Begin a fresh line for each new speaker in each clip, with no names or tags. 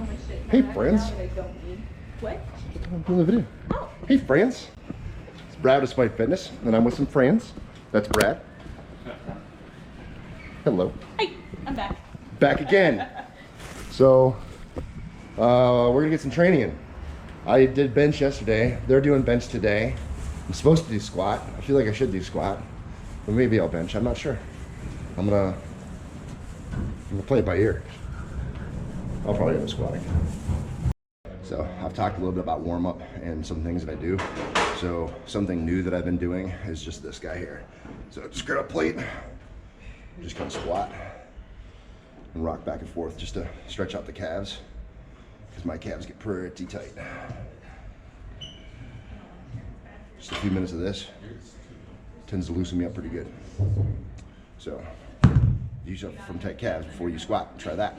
much shit
Hey,
now
friends.
that I don't need. What?
I'm doing the video.
Oh.
Hey, friends. It's Brad with Smite Fitness, and I'm with some friends. That's Brad. Hello.
Hi, I'm back.
Back again. So, we're gonna get some training in. I did bench yesterday. They're doing bench today. I'm supposed to do squat. I feel like I should do squat, but maybe I'll bench. I'm not sure. I'm gonna play it by ear. I'll probably end up squatting. So I've talked a little bit about warm up and some things that I do. So something new that I've been doing is just this guy here. So just grab a plate, just kind of squat and rock back and forth just to stretch out the calves, because my calves get pretty tight. Just a few minutes of this tends to loosen me up pretty good. So you suffer from tight calves before you squat. Try that.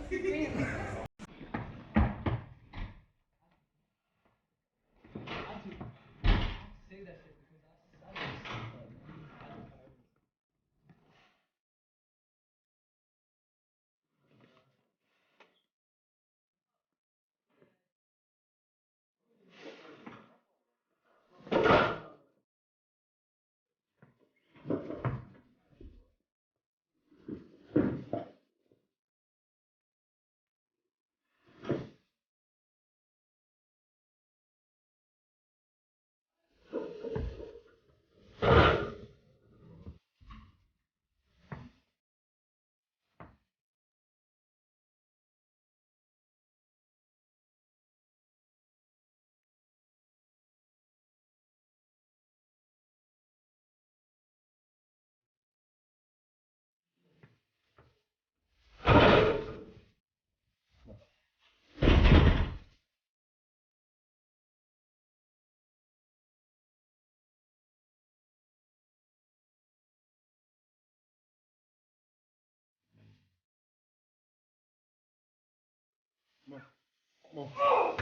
Come on.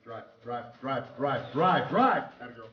Drive, drive, drive, drive, drive, drive. Atta girl.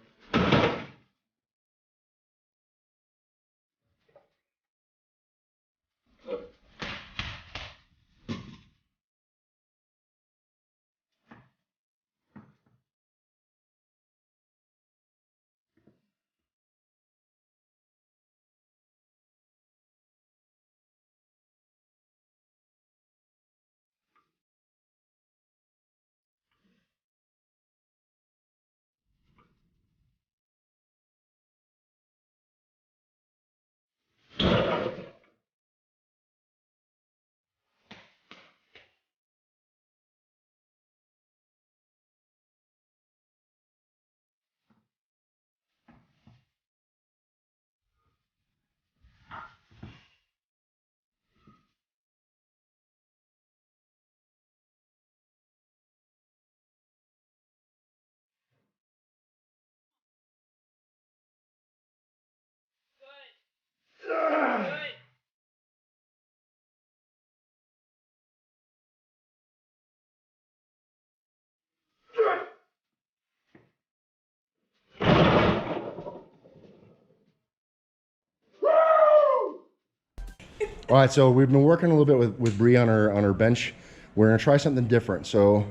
All right, so we've been working a little bit with Bree on her bench. We're gonna try something different. So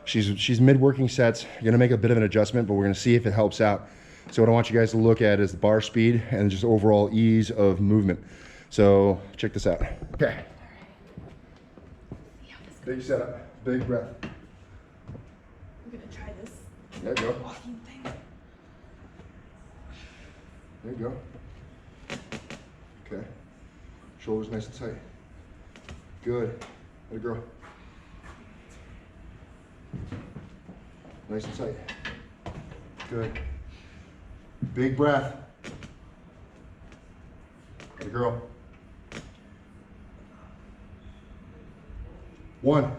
she's mid-working sets, gonna make a bit of an adjustment, but we're gonna see if it helps out. So what I want you guys to look at is the bar speed and just overall ease of movement. So check this out. Okay. Big setup, big breath.
I'm gonna try this
There you go.
walking thing.
There you go. Okay. Shoulders nice and tight. Good. There you go. Nice and tight. Good. Big breath. Good girl. 1,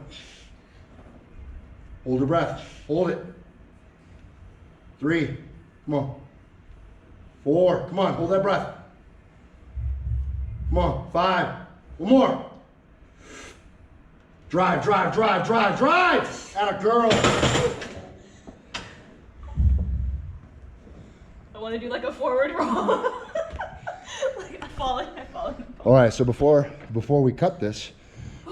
Hold your breath. Hold it. 3. Come on. 4. Come on. Hold that breath. Come on. 5. One more. Drive, drive, drive, drive, drive. Atta girl.
I want to do like a forward roll. Like I fall in.
All right, so before we cut this,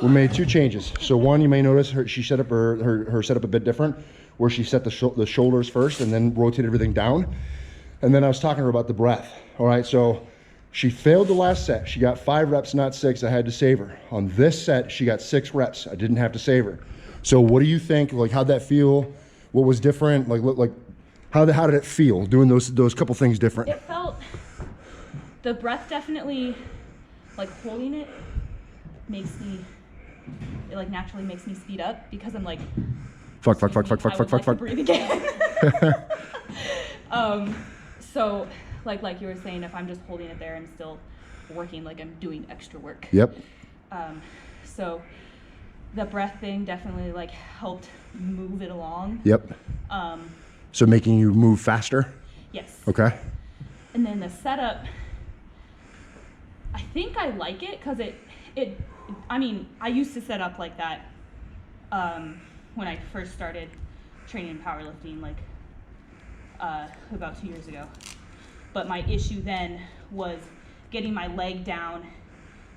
we made 2 changes. So one, you may notice she set up her setup a bit different, where she set the shoulders first and then rotated everything down. And then I was talking to her about the breath. All right, so she failed the last set. She got 5 reps, not 6. I had to save her. On this set, she got 6 reps. I didn't have to save her. So what do you think? Like, how'd that feel? What was different? Like how did it feel doing those couple things different?
It felt, the breath definitely, like holding it makes me, it like naturally makes me speed up because I'm like,
fuck.
Breathe again. So like you were saying, if I'm just holding it there, I'm still working, like I'm doing extra work.
Yep.
So the breath thing definitely like helped move it along.
Yep. So making you move faster?
Yes.
Okay.
And then the setup, I think I like it because I mean, I used to set up like that when I first started training in powerlifting, like about 2 years ago. But my issue then was getting my leg down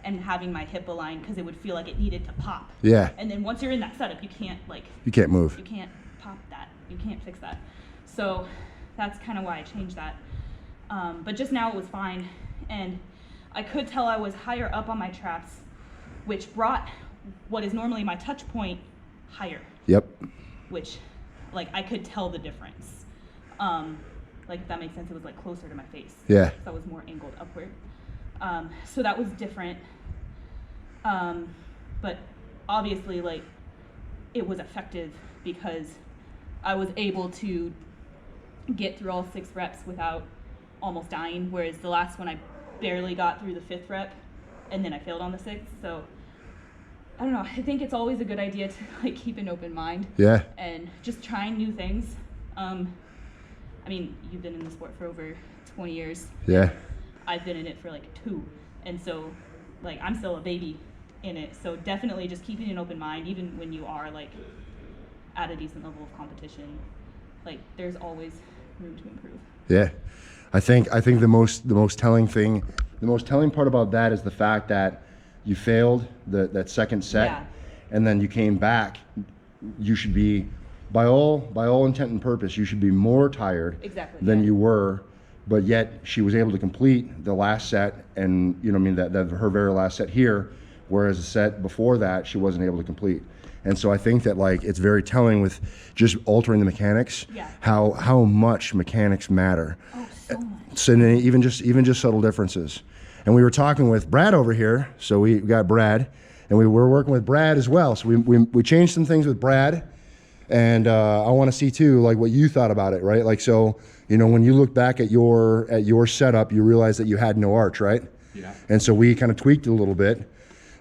and having my hip aligned because it would feel like it needed to pop.
Yeah.
And then once you're in that setup, you can't
move.
You can't pop that. You can't fix that. So that's kind of why I changed that. But just now it was fine. And I could tell I was higher up on my traps, which brought what is normally my touch point higher.
Yep.
Which, like, I could tell the difference. Like, if that makes sense, it was like closer to my face.
Yeah.
So I was more angled upward. So that was different. But obviously, like, it was effective because I was able to get through all 6 reps without almost dying, whereas the last one I barely got through the 5th rep and then I failed on the 6th. So I don't know, I think it's always a good idea to like keep an open mind.
Yeah.
And just trying new things. I mean, you've been in the sport for over 20 years.
Yeah.
I've been in it for like 2. And so like I'm still a baby in it. So definitely just keeping an open mind, even when you are like at a decent level of competition, like there's always room to improve.
Yeah. I think the most telling part about that is the fact that you failed that second set.
Yeah.
And then you came back. You should be, by all intent and purpose, you should be more tired than you were, but yet she was able to complete the last set, and you know what I mean, that her very last set here, whereas the set before that she wasn't able to complete. And so I think that like it's very telling with just altering the mechanics, how much mechanics matter.
Oh, so much.
So even just subtle differences. And we were talking with Brad over here, so we got Brad, and we were working with Brad as well. So we changed some things with Brad, and I want to see too like what you thought about it, right? Like, so you know, when you look back at your setup, you realize that you had no arch, right?
Yeah.
And so we kind of tweaked it a little bit.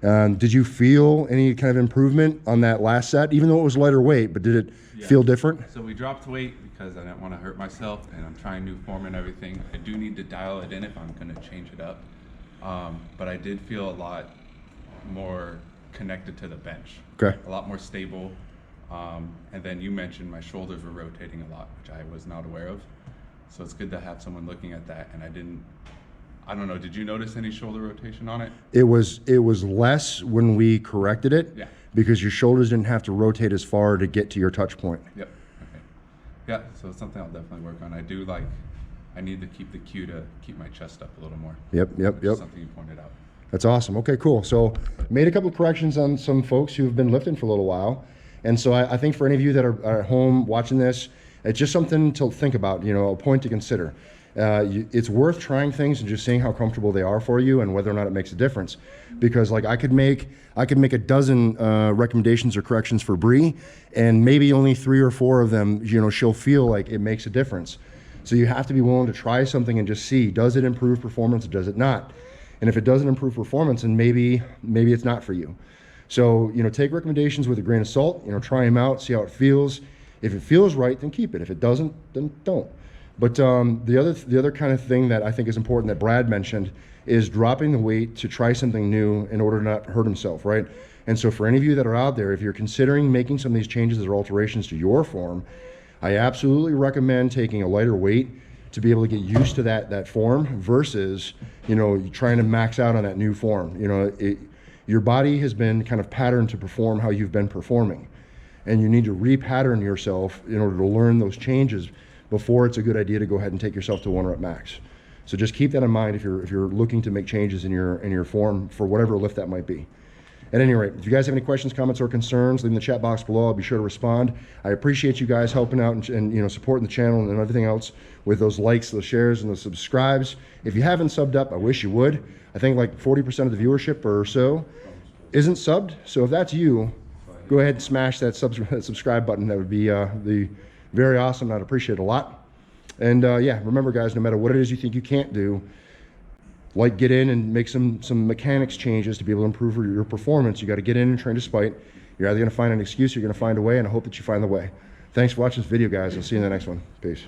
Did you feel any kind of improvement on that last set, even though it was lighter weight, but did it feel different?
So we dropped weight because I didn't want to hurt myself, and I'm trying new form and everything. I do need to dial it in if I'm going to change it up. But I did feel a lot more connected to the bench.
Okay.
A lot more stable. And then you mentioned my shoulders were rotating a lot, which I was not aware of. So it's good to have someone looking at that, and I don't know, did you notice any shoulder rotation on it?
It was less when we corrected it, because your shoulders didn't have to rotate as far to get to your touch point.
Yep. Okay. Yeah, so it's something I'll definitely work on. I need to keep the cue to keep my chest up a little more.
Yep.
Something you pointed out.
That's awesome. Okay, cool. So made a couple of corrections on some folks who've been lifting for a little while. And so I think for any of you that are at home watching this, it's just something to think about, you know, a point to consider. It's worth trying things and just seeing how comfortable they are for you and whether or not it makes a difference. Because like I could make a dozen recommendations or corrections for Bree, and maybe only 3 or 4 of them, you know, she'll feel like it makes a difference. So you have to be willing to try something and just see, does it improve performance or does it not? And if it doesn't improve performance, then maybe it's not for you. So, you know, take recommendations with a grain of salt, you know, try them out, see how it feels. If it feels right, then keep it. If it doesn't, then don't. But the other kind of thing that I think is important that Brad mentioned is dropping the weight to try something new in order to not hurt himself, right? And so for any of you that are out there, if you're considering making some of these changes or alterations to your form, I absolutely recommend taking a lighter weight to be able to get used to that form versus, you know, trying to max out on that new form. You know, your body has been kind of patterned to perform how you've been performing, and you need to repattern yourself in order to learn those changes before it's a good idea to go ahead and take yourself to 1 rep max. So just keep that in mind if you're looking to make changes in your form for whatever lift that might be. At any rate, if you guys have any questions, comments, or concerns, leave in the chat box below. I'll be sure to respond. I appreciate you guys helping out and you know, supporting the channel and everything else with those likes, those shares, and those subscribes. If you haven't subbed up, I wish you would. I think like 40% of the viewership or so isn't subbed. So if that's you, go ahead and smash that subscribe button. That would be very awesome. I'd appreciate it a lot. And yeah, remember guys, no matter what it is you think you can't do, like get in and make some mechanics changes to be able to improve your performance. You got to get in and train despite. You're either going to find an excuse or you're going to find a way, and I hope that you find the way. Thanks for watching this video, guys. I'll see you in the next one. Peace.